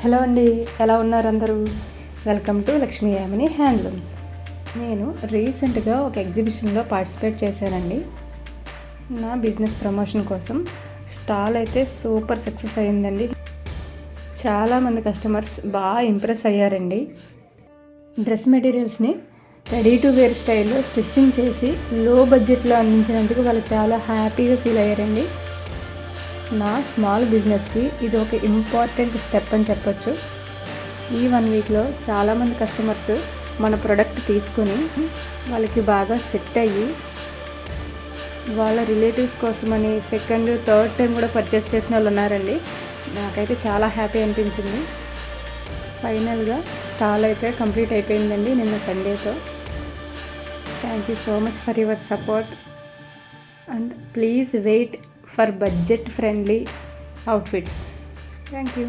Hello అండి, ఎలా ఉన్నారు అందరూ? Welcome to Lakshmi Yamini handlooms. నేను రీసెంట్గా ఒక ఎగ్జిబిషన్లో పార్టిసిపేట్ చేశానండి. నా బిజినెస్ ప్రమోషన్ కోసం. స్టాల్ అయితే సూపర్ సక్సెస్ అయ్యిందండి. చాలామంది కస్టమర్స్ బాగా ఇంప్రెస్ అయ్యారండి. డ్రెస్ మెటీరియల్స్ని రెడీ టు వేర్ స్టైల్లో స్టిచ్చింగ్ చేసి లో బడ్జెట్లో అందించినందుకు వాళ్ళు చాలా హ్యాపీగా ఫీల్ అయ్యారండి. నా స్మాల్ బిజినెస్కి ఇది ఒక ఇంపార్టెంట్ స్టెప్ అని చెప్పొచ్చు. ఈ 1 వీక్లో చాలామంది కస్టమర్స్ మన ప్రోడక్ట్ తీసుకొని వాళ్ళకి బాగా సెట్ అయ్యి వాళ్ళ రిలేటివ్స్ కోసమని సెకండ్, థర్డ్ టైం కూడా పర్చేస్ చేసిన వాళ్ళు ఉన్నారండి. నాకైతే చాలా హ్యాపీ అనిపించింది. ఫైనల్గా స్టాల్ అయితే కంప్లీట్ అయిపోయిందండి నిన్న సండేతో. Thank you so much for your support and please wait for budget friendly outfits. Thank you.